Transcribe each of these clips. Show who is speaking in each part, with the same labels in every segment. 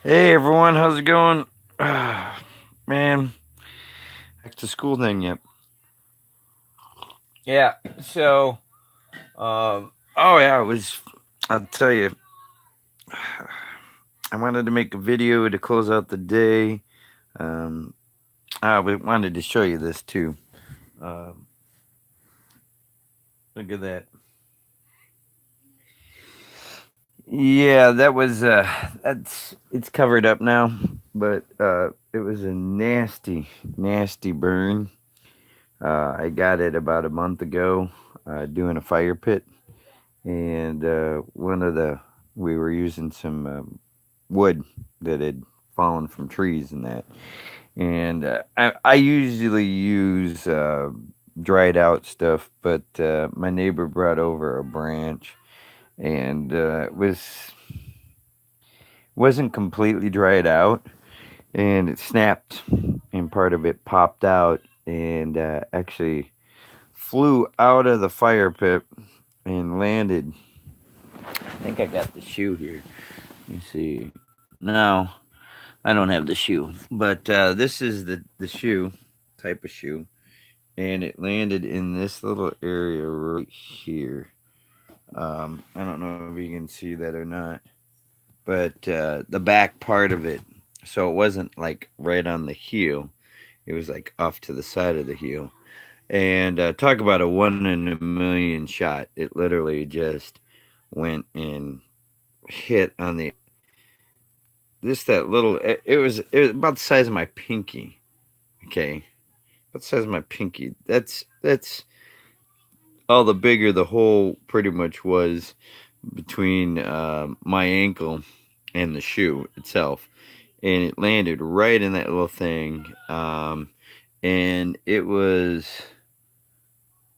Speaker 1: Hey everyone, how's it going? Man, back to school thing yet? Yeah. So, oh yeah, it was. I'll tell you, I wanted to make a video to close out the day. Um, I wanted to show you this too. Um, Look at that. Yeah, that was. That's it's covered up now, but it was a nasty, nasty burn. I got it about a month ago, doing a fire pit. And one of the we were using some wood that had fallen from trees and that. And I usually use dried out stuff, but my neighbor brought over a branch, and wasn't completely dried out, and it snapped, and part of it popped out, and actually flew out of the fire pit and landed. I think I got the shoe here. Let me see. No, I don't have the shoe, but this is the shoe type of shoe, and it landed in this little area right here. I don't know if you can see that or not, but the back part of it. So it wasn't like right on the heel; it was like off to the side of the heel. And talk about a 1 in a million shot! It literally just went and hit on the just that little. It was about the size of my pinky. Okay, about the size of my pinky. That's all the bigger the hole pretty much was between my ankle and the shoe itself, and it landed right in that little thing. And it was,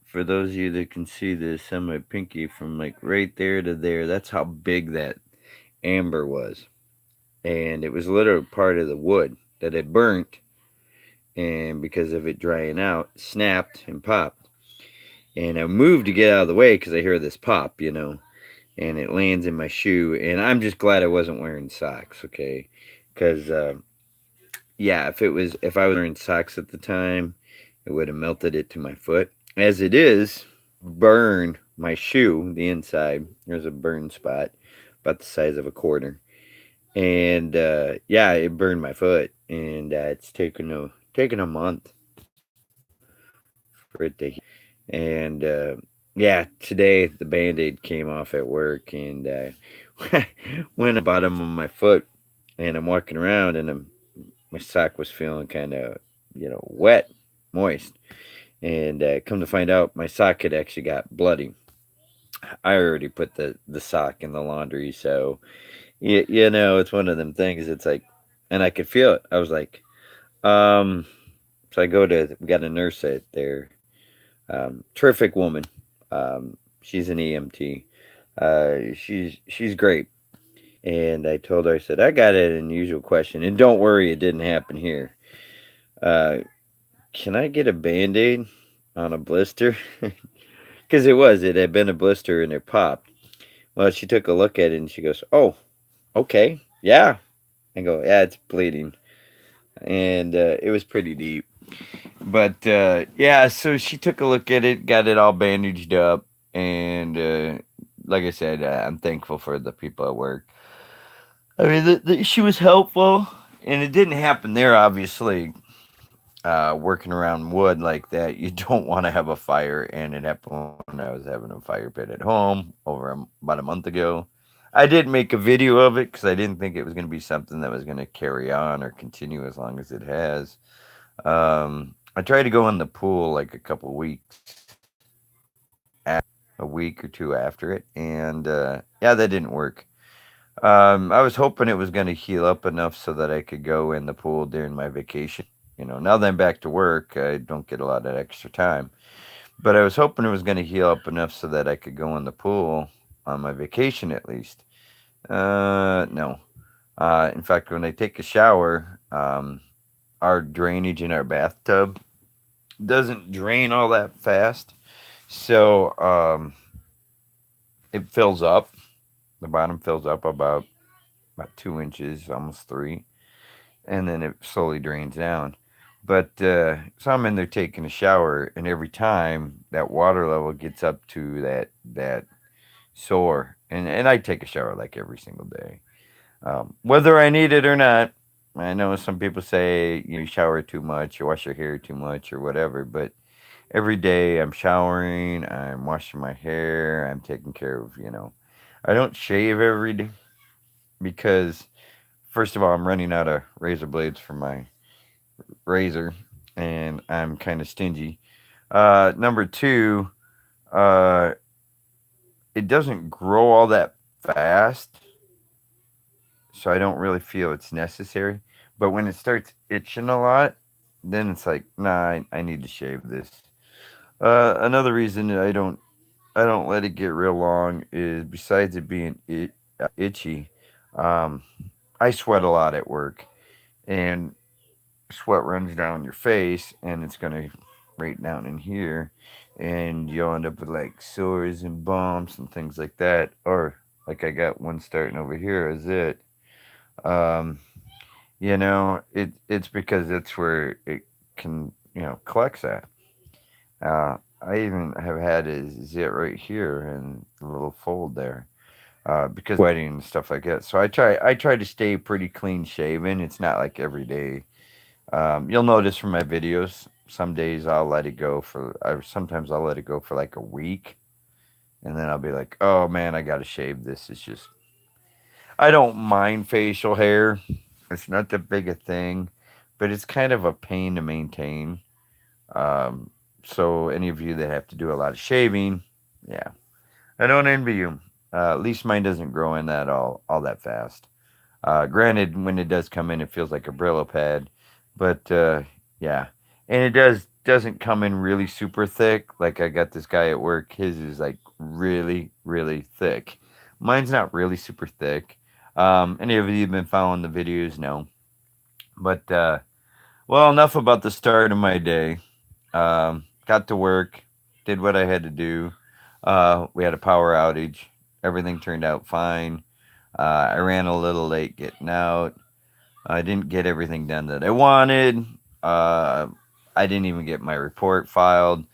Speaker 1: for those of you that can see this on my pinky, from like right there to there. That's how big that amber was, and it was literally part of the wood that had burnt, and because of it drying out, snapped and popped. And I moved to get out of the way because I hear this pop, and it lands in my shoe. And I'm just glad I wasn't wearing socks, okay? Because yeah, if I was wearing socks at the time, it would have melted it to my foot. As it is, burn my shoe, the inside. There's a burn spot about the size of a quarter, and yeah, it burned my foot, and it's taken a month for it to heal. And yeah, today the band-aid came off at work, and went on the bottom of my foot, and I'm walking around, and my sock was feeling kind of wet, moist, and come to find out my sock had actually got bloody. I already put the sock in the laundry, so it's one of them things. It's like, and I could feel it. I was like, um, so I go to we got a nurse at there, terrific woman. She's an EMT. She's great. And I told her, I said, I got an unusual question, and don't worry, it didn't happen here. Uh, can I get a band aid on a blister? Because it had been a blister and it popped. Well, she took a look at it and she goes, "Oh, okay, yeah." I go, "Yeah, it's bleeding," and it was pretty deep. But yeah, so she took a look at it, got it all bandaged up, and like I said, I'm thankful for the people at work. I mean, she was helpful, and it didn't happen there. Obviously, working around wood like that, you don't want to have a fire, and it happened when I was having a fire pit at home about a month ago. I did make a video of it because I didn't think it was going to be something that was going to carry on or continue as long as it has. I tried to go in the pool like a couple weeks, a week or two after it, and yeah, that didn't work. I was hoping it was going to heal up enough so that I could go in the pool during my vacation. Now that I'm back to work, I don't get a lot of extra time. But I was hoping it was going to heal up enough so that I could go in the pool on my vacation at least. No. In fact, when I take a shower, our drainage in our bathtub doesn't drain all that fast. So it fills up. The bottom fills up about, about 2 inches, almost three, and then it slowly drains down. But so I'm in there taking a shower, and every time that water level gets up to that sore, and I take a shower like every single day, whether I need it or not. I know some people say you shower too much, you wash your hair too much, or whatever, but every day I'm showering, I'm washing my hair, I'm taking care of, I don't shave every day because, first of all, I'm running out of razor blades for my razor and I'm kind of stingy. Number two, uh, it doesn't grow all that fast, so I don't really feel it's necessary. But when it starts itching a lot, then it's like, nah, I need to shave this. Another reason that I don't let it get real long is besides it being itchy, um, I sweat a lot at work, and sweat runs down your face, and it's gonna right down in here, and you'll end up with like sores and bumps and things like that. Or like I got one starting over here. Is it? Um, it's because that's where it can collects at. I even have had a zit right here and a little fold there because wedding and stuff like that. So I try to stay pretty clean shaven. It's not like every day. You'll notice from my videos, some days I'll let it go for. Sometimes I'll let it go for like a week, and then I'll be like, oh man, I gotta shave this. It's just I don't mind facial hair. It's not that big a thing, but it's kind of a pain to maintain. Um, so any of you that have to do a lot of shaving, yeah, I don't envy you. At least mine doesn't grow in that all that fast. Granted, when it does come in, it feels like a Brillo pad, but yeah, and it doesn't come in really super thick. Like I got this guy at work, his is like really really thick. Mine's not really super thick. Any of you have been following the videos know, but well, enough about the start of my day. Got to work, did what I had to do. We had a power outage. Everything turned out fine. I ran a little late getting out. I didn't get everything done that I wanted. Uh, I didn't even get my report filed.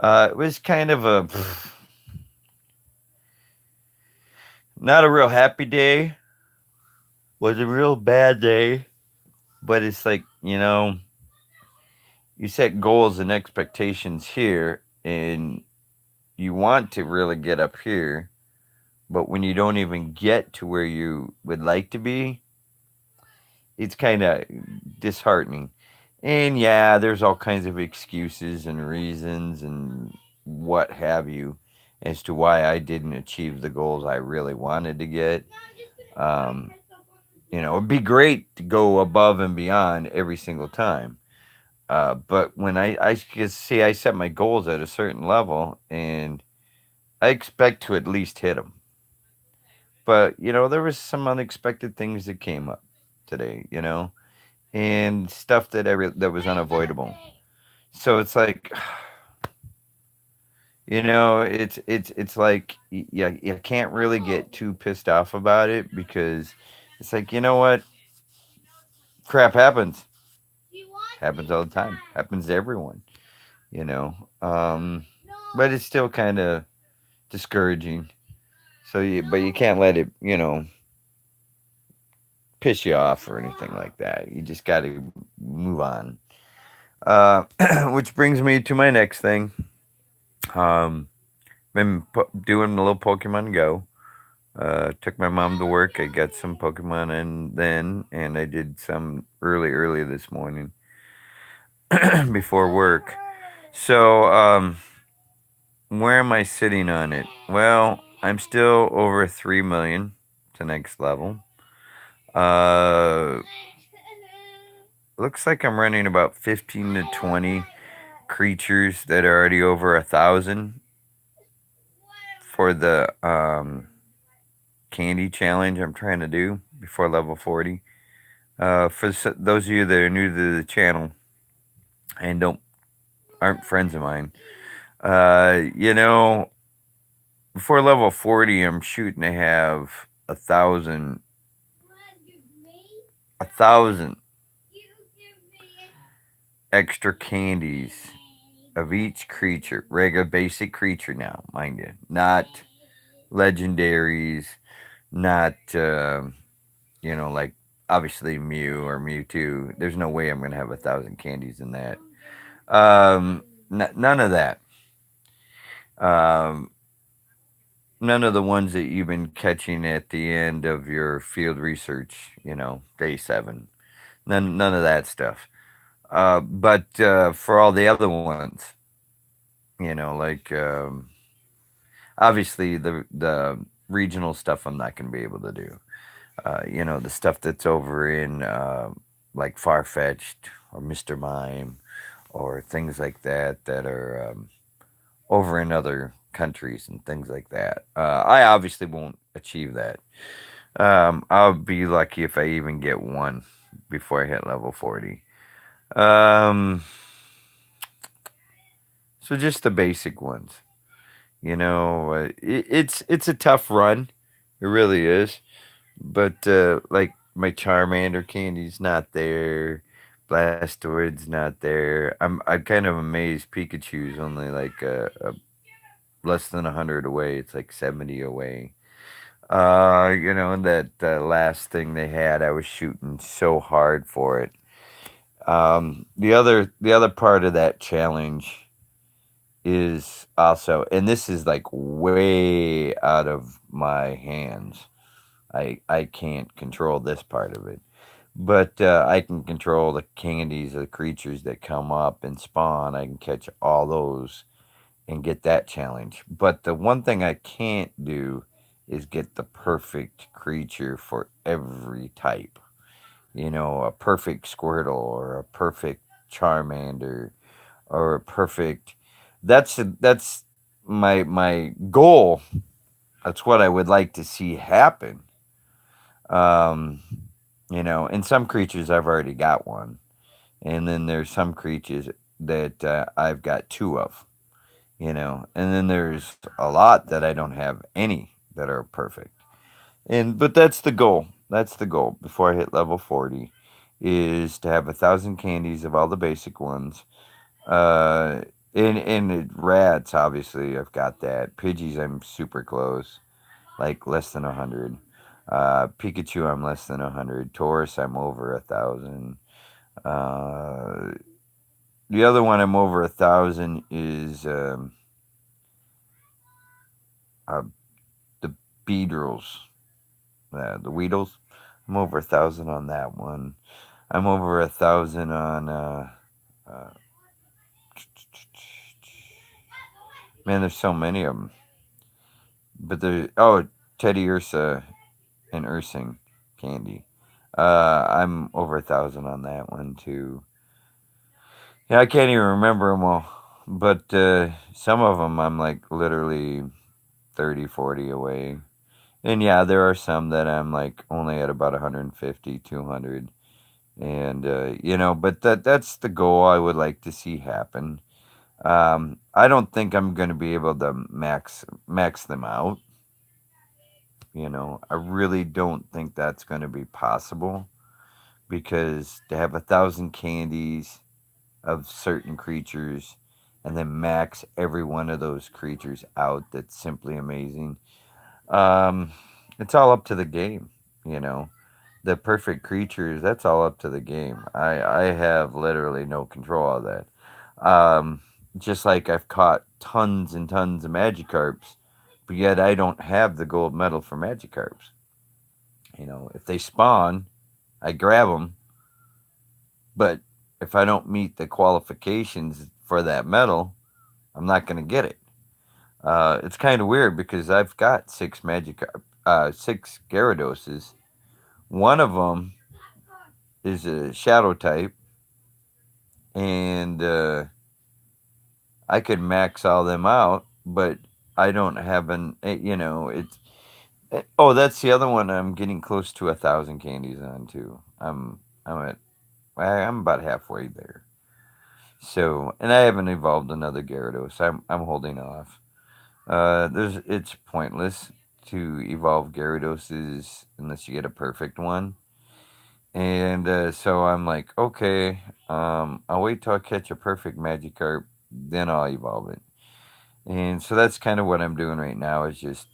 Speaker 1: It was kind of a not a real happy day. Was a real bad day, but it's like you set goals and expectations here, and you want to really get up here, but when you don't even get to where you would like to be, it's kind of disheartening. And yeah, there's all kinds of excuses and reasons and what have you as to why I didn't achieve the goals I really wanted to get. Um, it'd be great to go above and beyond every single time. But when I just see, I set my goals at a certain level and I expect to at least hit them. But, there was some unexpected things that came up today, and stuff that was unavoidable. So it's like, it's like you can't really get too pissed off about it because it's like, you know what? Crap happens. Happens all the time. Happens to everyone, you know. But it's still kind of discouraging. But you can't let it, piss you off or anything like that. You just got to move on. Which brings me to my next thing. Um, been doing a little Pokemon Go. Took my mom to work. I got some Pokemon in then, and I did some early this morning before work. So, where am I sitting on it? Well, I'm still over 3 million to next level. Uh, looks like I'm running about 15 to 20 creatures that are already over 1,000 for the candy challenge I'm trying to do before level 40. For those of you that are new to the channel and aren't friends of mine, before level 40, I'm shooting to have 1,000 1,000 extra candies of each creature, regular basic creature now, mind you, not legendaries, not like obviously Mew or Mewtwo. There's no way I'm gonna have 1,000 candies in that. None of that. Um, None of the ones that you've been catching at the end of your field research. Day 7. None of that stuff. But for all the other ones, like obviously the regional stuff, I'm not going to be able to do. The stuff that's over in like Farfetched or Mr. Mime or things like that that are over in other countries and things like that. I obviously won't achieve that. I'll be lucky if I even get one before I hit level 40. Um, so just the basic ones. It's a tough run. It really is. But like my Charmander candy's not there. Blastoid's not there. I'm kind of amazed. Pikachu's only like less than 100 away. It's like 70 away. That last thing they had, I was shooting so hard for it. The other part of that challenge is also, and this is like way out of my hands. I can't control this part of it, but I can control the candies of the creatures that come up and spawn. I can catch all those and get that challenge. But the one thing I can't do is get the perfect creature for every type. A perfect Squirtle or a perfect Charmander or a perfect. That's my goal. That's what I would like to see happen. Um, and some creatures I've already got one, and then there's some creatures that I've got two of. And then there's a lot that I don't have any that are perfect. But that's the goal. That's the goal before I hit level 40 is to have 1,000 candies of all the basic ones. Uh, and rats, obviously, I've got that. Pidgeys, I'm super close, like less than 100. Pikachu, I'm less than 100. Taurus, I'm over 1,000. Uh, the other one I'm over 1,000 is uh, the Beedrills, the Weedles. I'm over 1,000 on that one. I'm over 1,000 on. Uh, Man, there's so many of them. But Teddy Ursa and Ursing candy. I'm over 1,000 on that one too. Yeah, I can't even remember them all. But some of them I'm like literally 30, 40 away. And yeah, there are some that I'm like only at about 150, 200. And but that's the goal I would like to see happen. I don't think I'm going to be able to max them out. I really don't think that's going to be possible because to have 1,000 candies of certain creatures and then max every one of those creatures out, that's simply amazing. Um, it's all up to the game, you know. The perfect creatures, that's all up to the game. I have literally no control of that. Um, just like I've caught tons and tons of Magikarps, but yet I don't have the gold medal for Magikarps. If they spawn, I grab them, but if I don't meet the qualifications for that medal, I'm not going to get it. It's kind of weird because I've got six Gyarados. One of them is a Shadow type, and I could max all them out, but I don't have it's. Oh, that's the other one. I'm getting close to 1,000 candies on too. I'm about halfway there. So, and I haven't evolved another Gyarados. I'm holding off. It's pointless to evolve Gyarados unless you get a perfect one. And so I'm like, okay, I'll wait till I catch a perfect Magikarp, then I'll evolve it. And so that's kind of what I'm doing right now is just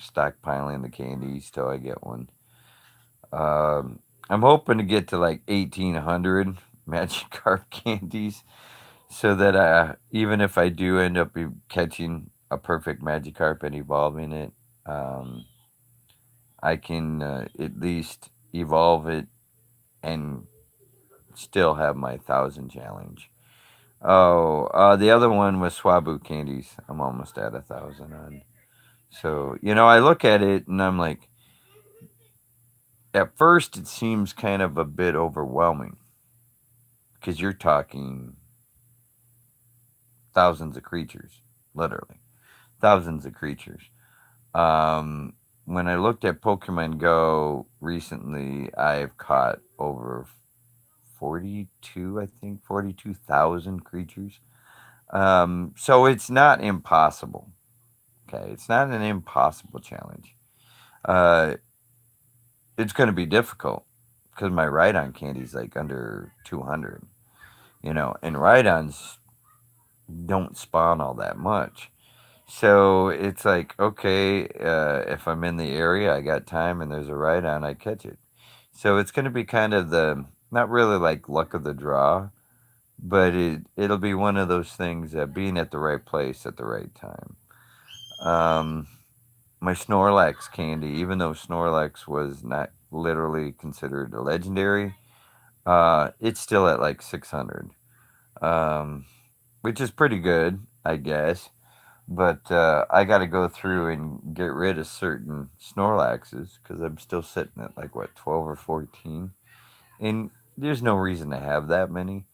Speaker 1: stockpiling the candies till I get one. Um, I'm hoping to get to like 1,800 Magikarp candies so that even if I do end up catching a perfect Magikarp and evolving it, um, I can at least evolve it and still have my 1,000 challenge. Oh, the other one was Swabu candies. I'm almost at 1,000 on. So I look at it and I'm like, at first it seems kind of a bit overwhelming because you're talking thousands of creatures, literally thousands of creatures. Um, when I looked at Pokemon Go recently, I've caught over 42, I think 42,000 creatures. So it's not impossible. Okay, it's not an impossible challenge. Uh, it's going to be difficult because my ride-on candy's like under 200. And ride-ons don't spawn all that much. So it's like, okay, if I'm in the area, I got time and there's a ride-on, I catch it. So it's going to be kind of not really like luck of the draw, but it'll be one of those things, being at the right place at the right time. Um, my Snorlax candy, even though Snorlax was not literally considered a legendary, it's still at like 600, um, which is pretty good, I guess. But I got to go through and get rid of certain Snorlaxes because I'm still sitting at like what 12 or 14, and there's no reason to have that many.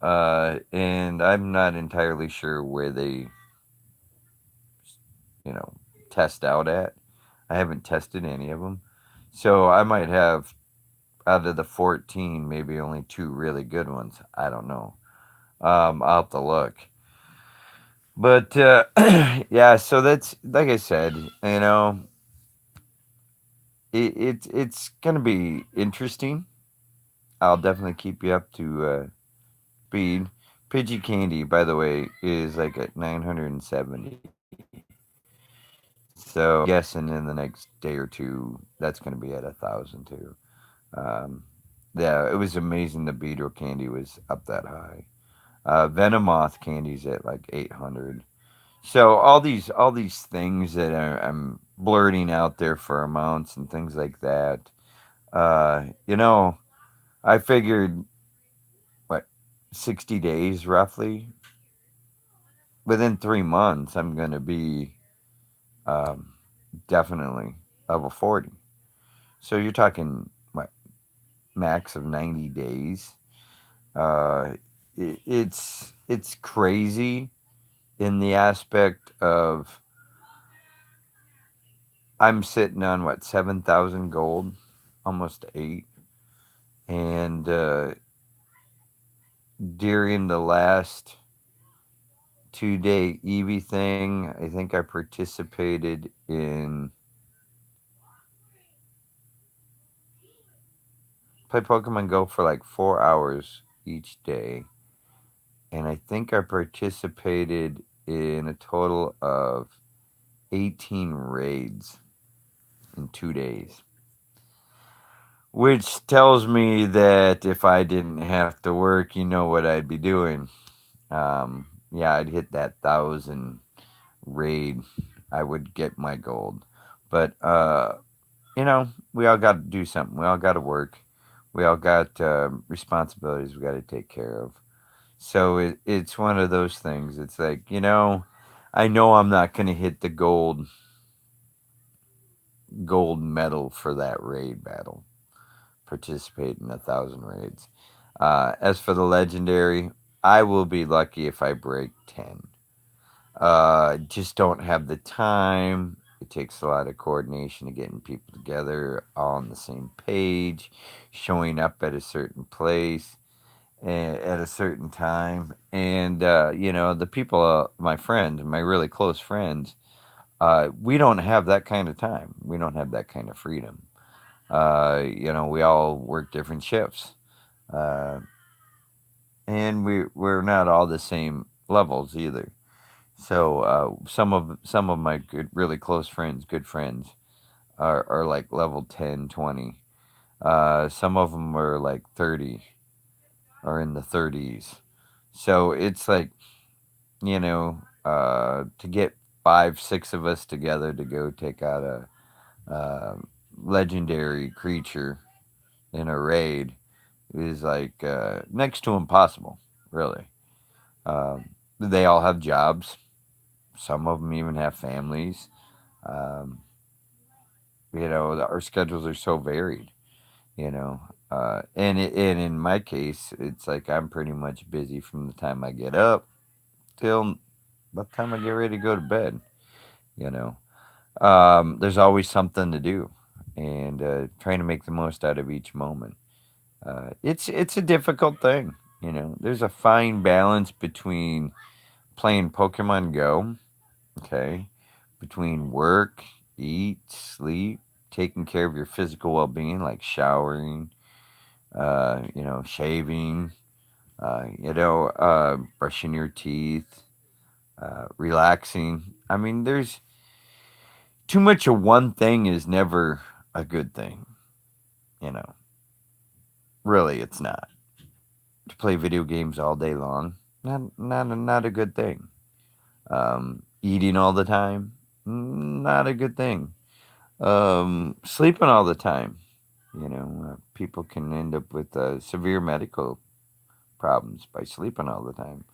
Speaker 1: And I'm not entirely sure where they, you know, test out at. I haven't tested any of them, so I might have out of the 14, maybe only two really good ones. I don't know. I'll have to look. But yeah, so that's like I said, it's gonna be interesting. I'll definitely keep you up to speed. Pidgey Candy, by the way, is like at 970. So guessing in the next day or two, that's gonna be at 1,000 too. Um, yeah, it was amazing. The Beetle Candy was up that high. Venomoth Candy's at like 800. So all these things that I'm blurting out there for amounts and things like that. Uh, you know, I figured what 60 days roughly. Within 3 months, I'm gonna be um, definitely level 40. So you're talking what max of 90 days. Uh, it's crazy in the aspect of I'm sitting on what 7,000 gold, almost eight, and during the last 2-day Eevee thing, I think I participated in play Pokemon Go for like 4 hours each day, and I think I participated in a total of 18 raids in 2 days. Which tells me that if I didn't have to work, you know what I'd be doing. Yeah, I'd hit that 1,000 raid. I would get my gold. But we all got to do something. We all got to work. We all got responsibilities we got to take care of. So it's one of those things. It's like I know I'm not going to hit the gold medal for that raid battle. Participate in 1,000 raids. As for the legendary, I will be lucky if I break 10. Just don't have the time. It takes a lot of coordination of getting people together all on the same page, showing up at a certain place at a certain time. And, the people, my friends, my really close friends, we don't have that kind of time. We don't have that kind of freedom. We all work different shifts, uh, and we're not all the same levels either. So some of my really close friends, good friends, are like level 10, 20. Some of them are like 30 or in the 30s. So it's like, to get five, six of us together to go take out a legendary creature in a raid is like next to impossible, really. They all have jobs. Some of them even have families. Um, our schedules are so varied. You know, and in my case, it's like I'm pretty much busy from the time I get up till by the time I get ready to go to bed. You know, there's always something to do, and trying to make the most out of each moment. It's a difficult thing. There's a fine balance between playing Pokemon Go, okay, between work, eat, sleep, taking care of your physical well being, like showering, shaving, brushing your teeth, relaxing. I mean, there's too much of one thing is never a good thing. You know, really, it's not. To play video games all day long, not a good thing. Eating all the time, not a good thing. Sleeping all the time, people can end up with severe medical problems by sleeping all the time.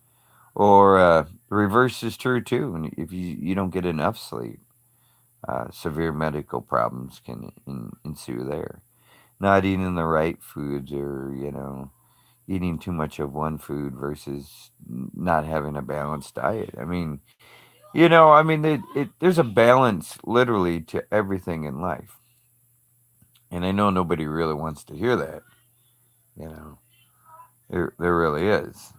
Speaker 1: Or the reverse is true too. And if you don't get enough sleep, severe medical problems can ensue there. Not eating the right foods, or eating too much of one food versus not having a balanced diet. There's a balance literally to everything in life, and I know nobody really wants to hear that. You know, there really is.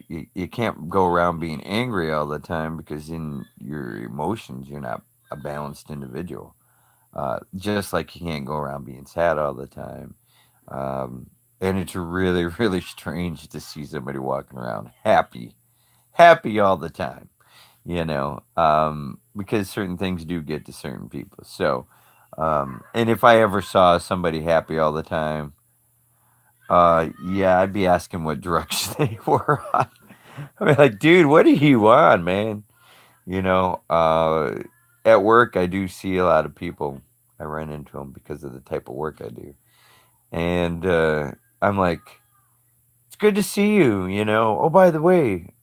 Speaker 1: You can't go around being angry all the time, because in your emotions, you're not a balanced individual. Just like you can't go around being sad all the time. Um, and it's really, really strange to see somebody walking around happy all the time, because certain things do get to certain people. So, and if I ever saw somebody happy all the time, yeah, I'd be asking what drugs they were on. I mean, like, dude, what are you on, man? You know, uh, at work, I do see a lot of people. I run into them because of the type of work I do, and I'm like, it's good to see you. Oh, by the way,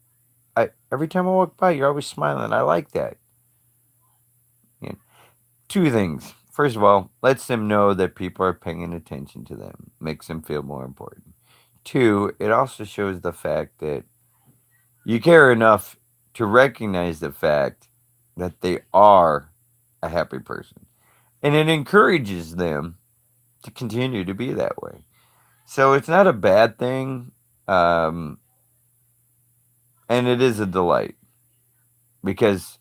Speaker 1: every time I walk by, you're always smiling. I like that. You know, two things. First of all, lets them know that people are paying attention to them, makes them feel more important. Two, it also shows the fact that you care enough to recognize the fact that they are a happy person. And it encourages them to continue to be that way. So it's not a bad thing. Um, and it is a delight, because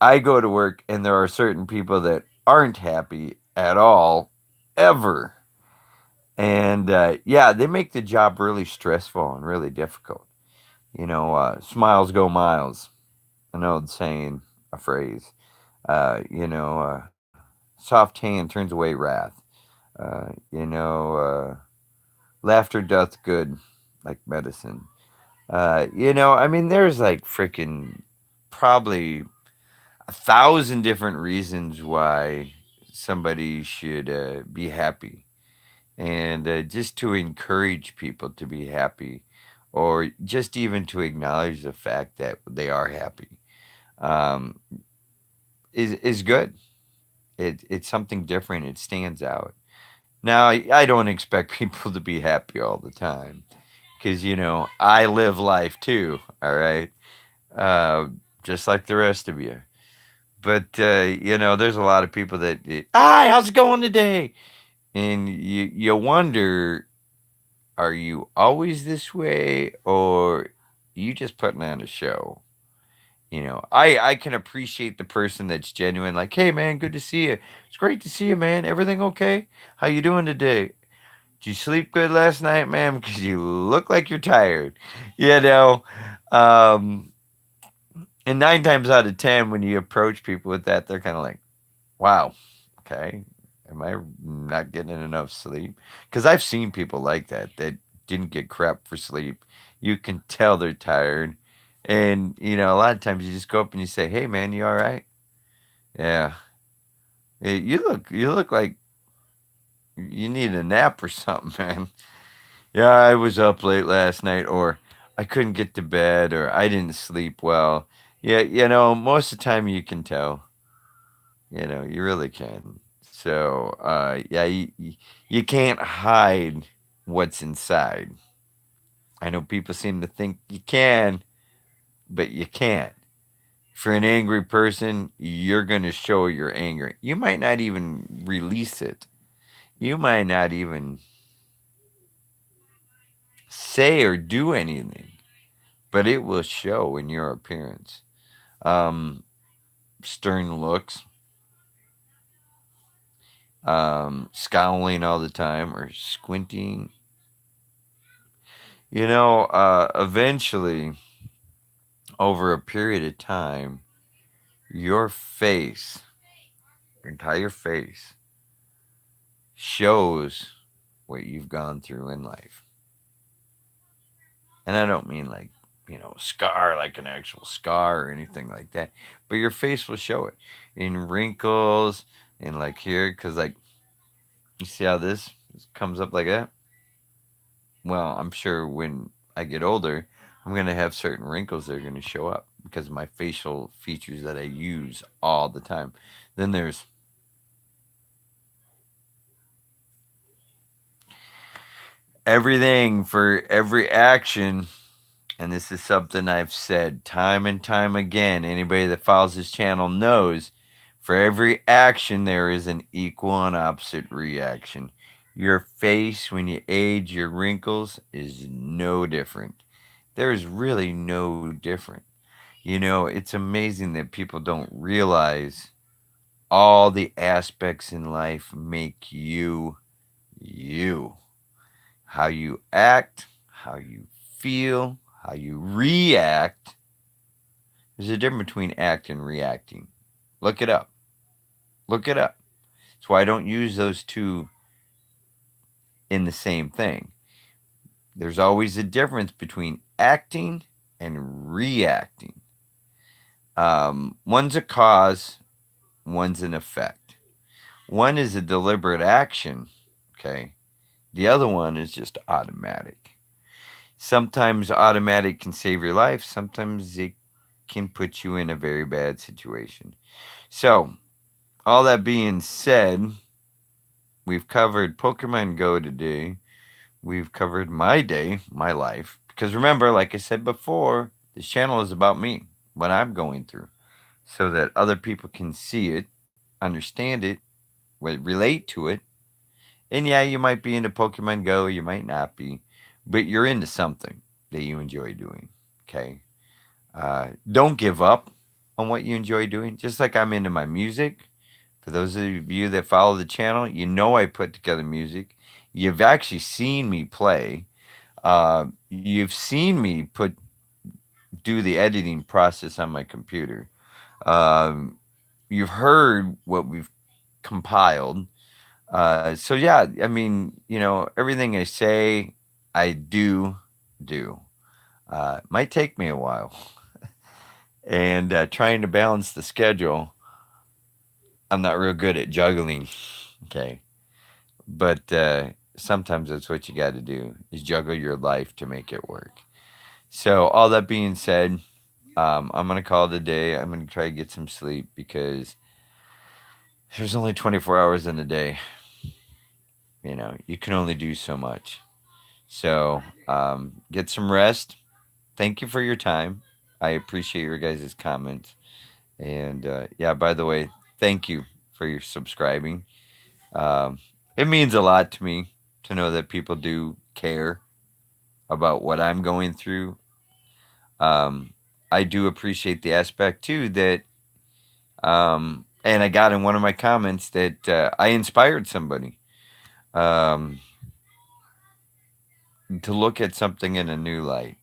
Speaker 1: I go to work and there are certain people that aren't happy at all, ever. And yeah, they make the job really stressful and really difficult. Smiles go miles. An old saying, a phrase. Soft hand turns away wrath. Laughter doth good, like medicine. There's like freaking probably 1,000 different reasons why somebody should be happy, and just to encourage people to be happy, or just even to acknowledge the fact that they are happy, um, is good. It's something different. It stands out. Now, I don't expect people to be happy all the time, because I live life too. All right, uh, just like the rest of you. But there's a lot of people that, hi, how's it going today? And you wonder, are you always this way, or you just putting on a show? I can appreciate the person that's genuine, like, hey man, good to see you. It's great to see you, man. Everything okay? How you doing today? Did you sleep good last night, man? Because you look like you're tired. You know, um, and 9 times out of 10, when you approach people with that, they're kind of like, wow, okay, am I not getting enough sleep? Because I've seen people like that didn't get crap for sleep. You can tell they're tired. And, a lot of times you just go up and you say, hey, man, you all right? Yeah. You look like you need a nap or something, man. Yeah, I was up late last night, or I couldn't get to bed, or I didn't sleep well. Yeah, most of the time you can tell. You really can. So, yeah, you can't hide what's inside. I know people seem to think you can, but you can't. If you're an angry person, you're going to show you're angry. You might not even release it. You might not even say or do anything, but it will show in your appearance. Um, Stern looks, scowling all the time, or squinting. Eventually, over a period of time, your face, your entire face, shows what you've gone through in life. And I don't mean like, scar, like an actual scar or anything like that, but your face will show it in wrinkles and like here, because like, you see how this comes up like that? Well, I'm sure when I get older, I'm going to have certain wrinkles that are going to show up because of my facial features that I use all the time. Then there's everything for every action. And this is something I've said time and time again. Anybody that follows this channel knows for every action, there is an equal and opposite reaction. Your face, when you age, your wrinkles is no different. There is really no different. It's amazing that people don't realize all the aspects in life make you you. How you act, how you feel, how you react. There's a difference between act and reacting. Look it up. Look it up. That's why I don't use those two in the same thing. There's always a difference between acting and reacting. One's a cause, one's an effect. One is a deliberate action, okay? The other one is just automatic. Sometimes automatic can save your life, sometimes it can put you in a very bad situation. So, all that being said, we've covered Pokemon Go today. We've covered my day, my life. Because remember, like I said before, this channel is about me, what I'm going through, so that other people can see it, understand it, relate to it. And yeah, you might be into Pokemon Go, you might not be, but you're into something that you enjoy doing. Okay. Don't give up on what you enjoy doing. Just like I'm into my music. For those of you that follow the channel, you know I put together music. You've actually seen me play. You've seen me do the editing process on my computer. Um, you've heard what we've compiled. So yeah, I mean, everything I say, I do. Might take me a while, and trying to balance the schedule. I'm not real good at juggling. Okay, but sometimes that's what you got to do is juggle your life to make it work. So all that being said, I'm gonna call it a day. I'm gonna try to get some sleep because there's only 24 hours in a day. You can only do so much. So get some rest. Thank you for your time. I appreciate your guys' comments. And yeah, by the way, thank you for your subscribing. Um, it means a lot to me to know that people do care about what I'm going through. Um, I do appreciate the aspect too that, and I got in one of my comments that I inspired somebody um, to look at something in a new light.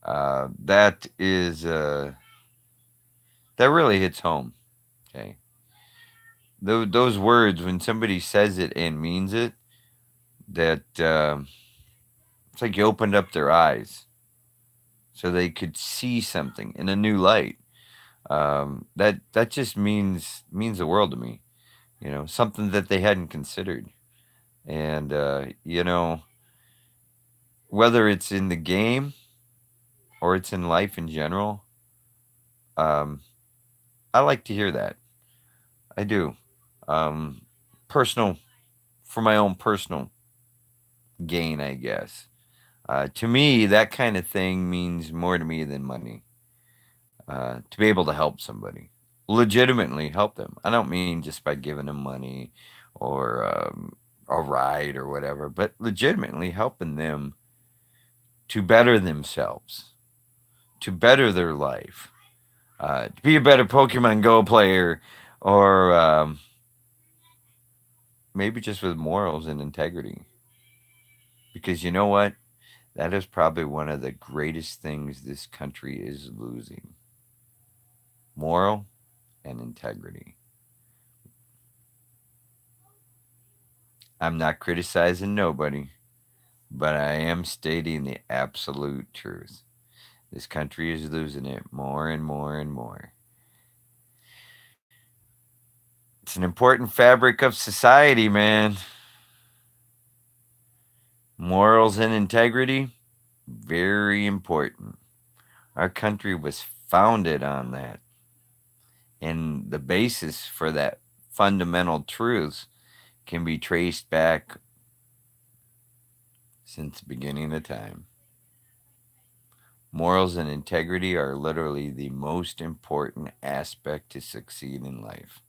Speaker 1: That is that really hits home. Okay, those words when somebody says it and means it, that it's like you opened up their eyes so they could see something in a new light. That just means the world to me. You know, something that they hadn't considered, and whether it's in the game or it's in life in general, um, I like to hear that. I do. Um, Personal for my own personal gain, I guess. To me, that kind of thing means more to me than money. To be able to help somebody, legitimately help them. I don't mean just by giving them money or a ride or whatever, but legitimately helping them to better themselves, to better their life, to be a better Pokemon Go player, or maybe just with morals and integrity. Because you know what? That is probably one of the greatest things this country is losing: moral and integrity. I'm not criticizing nobody, but I am stating the absolute truth. This country is losing it more and more and more. It's an important fabric of society, man. Morals and integrity, very important. Our country was founded on that. And the basis for that fundamental truths can be traced back since the beginning of time. Morals and integrity are literally the most important aspect to succeed in life.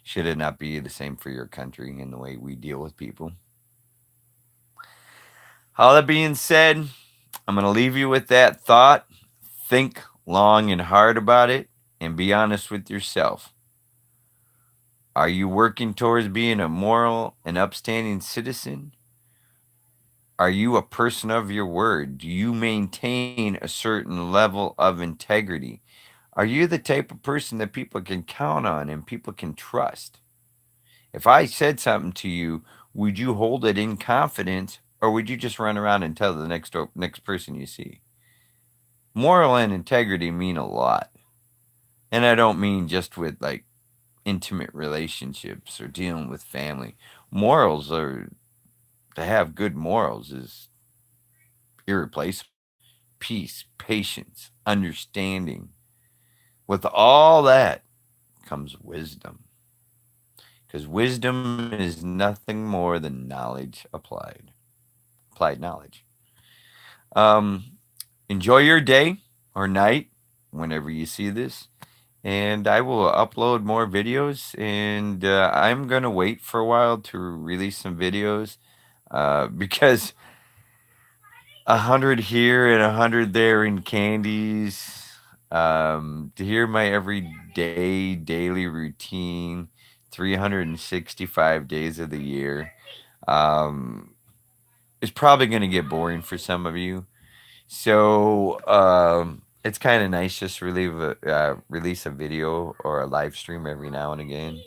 Speaker 1: Should it not be the same for your country in the way we deal with people? All that being said, I'm going to leave you with that thought. Think long and hard about it and be honest with yourself. Are you working towards being a moral and upstanding citizen? Are you a person of your word? Do you maintain a certain level of integrity? Are you the type of person that people can count on and people can trust? If I said something to you, would you hold it in confidence or would you just run around and tell the next person you see? Moral and integrity mean a lot. And I don't mean just with like intimate relationships or dealing with family. Morals are to have good morals is irreplaceable. Peace, patience, understanding. With all that comes wisdom. Because wisdom is nothing more than knowledge applied knowledge. Um, Enjoy your day or night whenever you see this. And I will upload more videos. And I'm going to wait for a while to release some videos because 100 here and 100 there in candies. To hear my everyday daily routine, 365 days of the year, um, is probably going to get boring for some of you. So it's kind of nice just to release a video or a live stream every now and again.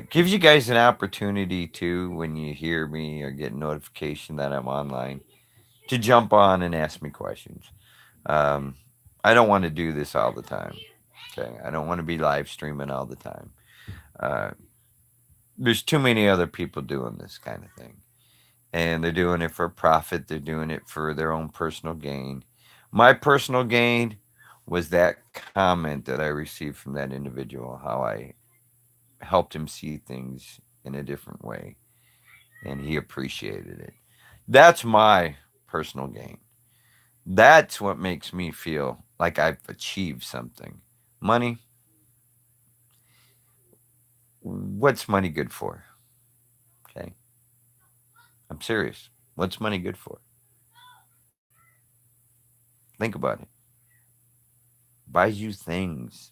Speaker 1: Gives you guys an opportunity to, when you hear me or get a notification that I'm online, to jump on and ask me questions. Um, I don't want to do this all the time. Okay, I don't want to be live streaming all the time. Uh, there's too many other people doing this kind of thing, and they're doing it for profit. They're doing it for their own personal gain. My personal gain was that comment that I received from that individual, how I helped him see things in a different way, and he appreciated it. That's my personal gain. That's what makes me feel like I've achieved something. Money, what's money good for? Okay. I'm serious. What's money good for? Think about it. buys you things.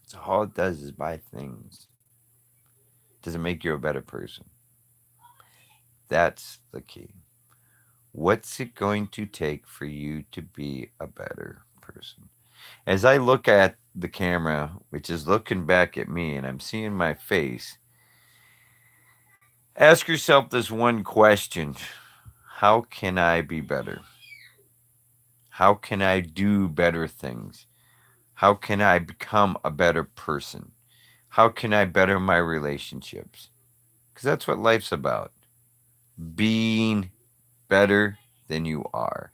Speaker 1: So all it does is buy things. Doesn't make you a better person. That's the key. What's it going to take for you to be a better person? As I look at the camera, which is looking back at me, and I'm seeing my face, ask yourself this one question: how can I be better? How can I do better things? How can I become a better person? How can I better my relationships? Because that's what life's about, being better than you are.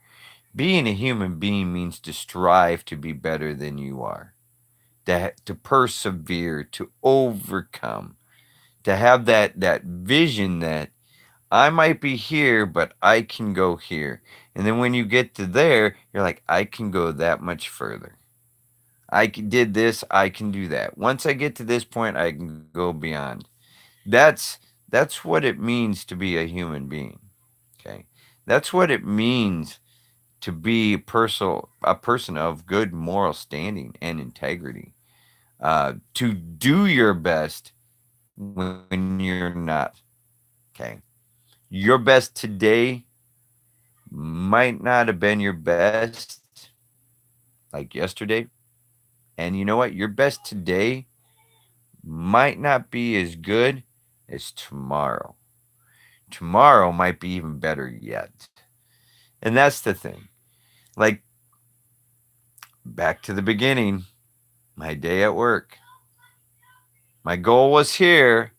Speaker 1: Being a human being means to strive to be better than you are, to persevere, to overcome, to have that vision that I might be here, but I can go here. And then when you get to there, you're like, I can go that much further. Did this, I can do that. Once I get to this point, I can go beyond. That's that's what it means to be a human being. Okay, that's what it means to be a person of good moral standing and integrity. To do your best when you're not. Okay, your best today might not have been your best like yesterday, and you know what? Your best today might not be as good as tomorrow. Tomorrow might be even better yet. And that's the thing. Like, back to the beginning, my day at work. My goal was here.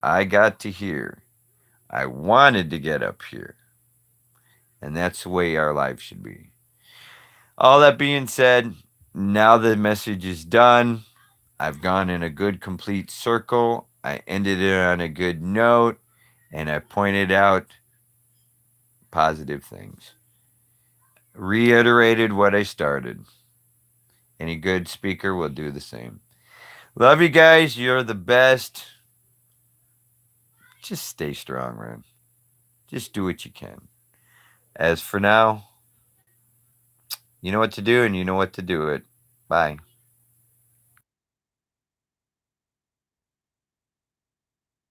Speaker 1: I got to here. I wanted to get up here. And that's the way our life should be. All that being said, now the message is done. I've gone in a good complete circle. I ended it on a good note, and I pointed out positive things. Reiterated what I started. Any good speaker will do the same. Love you guys. You're the best. Just stay strong, man. Just do what you can. As for now, you know what to do and you know what to do it. Bye.